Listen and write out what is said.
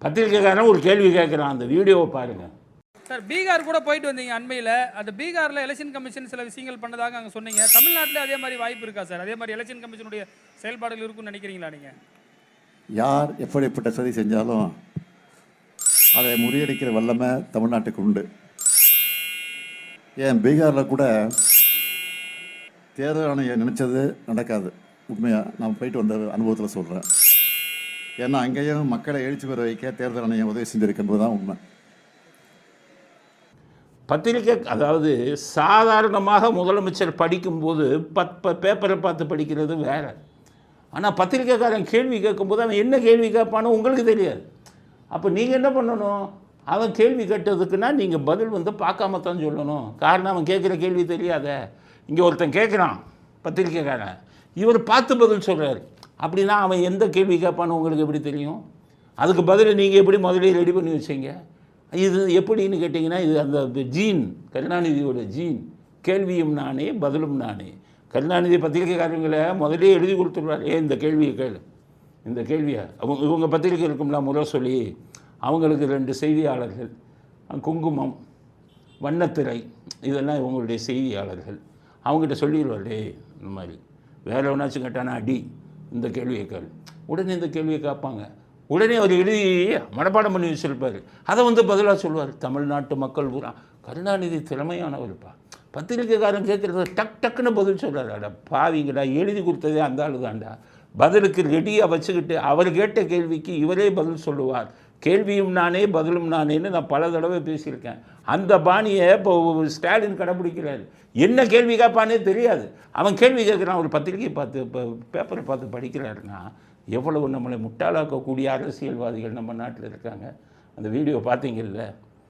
பத்திரிக்கைக்காரன் ஒரு கேள்வி கேட்குறான், அந்த வீடியோவை பாருங்கள். சார், பீகார் கூட போயிட்டு வந்தீங்க அண்மையில். அந்த பீகாரில் எலெக்ஷன் கமிஷன் சில விஷயங்கள் பண்ணதாக அங்கே சொன்னீங்க. தமிழ்நாட்டில் அதே மாதிரி வாய்ப்பு இருக்கா சார்? அதே மாதிரி எலெக்ஷன் கமிஷனுடைய செயல்பாடுகள் இருக்குன்னு நினைக்கிறீங்களா நீங்கள்? யார் எப்படிப்பட்ட சதி செஞ்சாலும் அதை முறியடிக்கிற வல்லமை தமிழ்நாட்டுக்கு உண்டு. ஏன் பீகாரில் கூட தேர்தல் ஆணையம் நினச்சது நடக்காது. உண்மையாக நான் போயிட்டு வந்த அனுபவத்தில் சொல்கிறேன். ஏன்னா அங்கேயும் மக்களை எழுச்சி பெற வைக்க தேர்தல் ஆணையம் உதவி செஞ்சிருக்கின்றது தான் உண்மை. பத்திரிக்கை அதாவது சாதாரணமாக முதலமைச்சர் படிக்கும்போது பேப்பரை பார்த்து படிக்கிறது வேறு. ஆனால் பத்திரிக்கைக்காரன் கேள்வி கேட்கும்போது அவன் என்ன கேள்வி கேட்பானோ உங்களுக்கு தெரியாது. அப்போ நீங்கள் என்ன பண்ணணும்? அவன் கேள்வி கேட்டதுக்குன்னா நீங்கள் பதில் பார்க்காம தான் சொல்லணும். காரணம் அவன் கேட்குற கேள்வி தெரியாத. இங்கே ஒருத்தன் கேட்குறான் பத்திரிக்கைக்காரன், இவர் பார்த்து பதில் சொல்கிறார். அப்படின்னா அவன் எந்த கேள்வி கேட்பானோ உங்களுக்கு எப்படி தெரியும்? அதுக்கு பதில் நீங்கள் எப்படி முதலே ரெடி பண்ணி வச்சீங்க? இது எப்படின்னு கேட்டிங்கன்னா, இது அந்த ஜீன், கருணாநிதியோட ஜீன். கேள்வியும் நானே பதிலும் நானே. கருணாநிதி பத்திரிகைக்காரங்களை முதலே எழுதி கொடுத்துருவார். இந்த கேள்வியை கேளு, இந்த கேள்வியை இவங்க பத்திரிகை இருக்கும்ல முறை சொல்லி அவங்களுக்கு 2 செய்தியாளர்கள், குங்குமம், வண்ணத்திரை, இதெல்லாம் இவங்களுடைய செய்தியாளர்கள். அவங்ககிட்ட சொல்லிடுவார், இந்த மாதிரி வேறு ஒன்றாச்சும் கேட்டானா அடி, இந்த கேள்வியை கேளு. உடனே இந்த கேள்வியை கேட்பாங்க. உடனே அவர் எழுதி மனப்பாடம் பண்ணி வச்சிருப்பார். அதை பதிலாக சொல்லுவார். தமிழ்நாட்டு மக்கள் பூரா கருணாநிதி திறமையானவர்ப்பா, பத்திரிக்கைக்காரன் கேட்குறத டக்குன்னு பதில் சொல்கிறார். அட பாவிங்கடா, எழுதி கொடுத்ததே அந்த ஆளு தான்டா. பதிலுக்கு ரெடியாக வச்சுக்கிட்டு அவர் கேட்ட கேள்விக்கு இவரே பதில் சொல்லுவார். கேள்வியும் நானே பதிலும் நானேன்னு நான் பல தடவை பேசியிருக்கேன். அந்த பாணியை இப்போ ஸ்டாலின் கடைப்பிடிக்கிறார். என்ன கேள்வி கேட்பானே தெரியாது. அவன் கேள்வி கேட்குறான், ஒரு பத்திரிகை பார்த்து இப்போ பேப்பரை பார்த்து படிக்கிறாருன்னா எவ்வளவு நம்மளை முட்டாளாக்கக்கூடிய அரசியல்வாதிகள் நம்ம நாட்டில் இருக்காங்க. அந்த வீடியோ பார்த்தீங்கல்ல?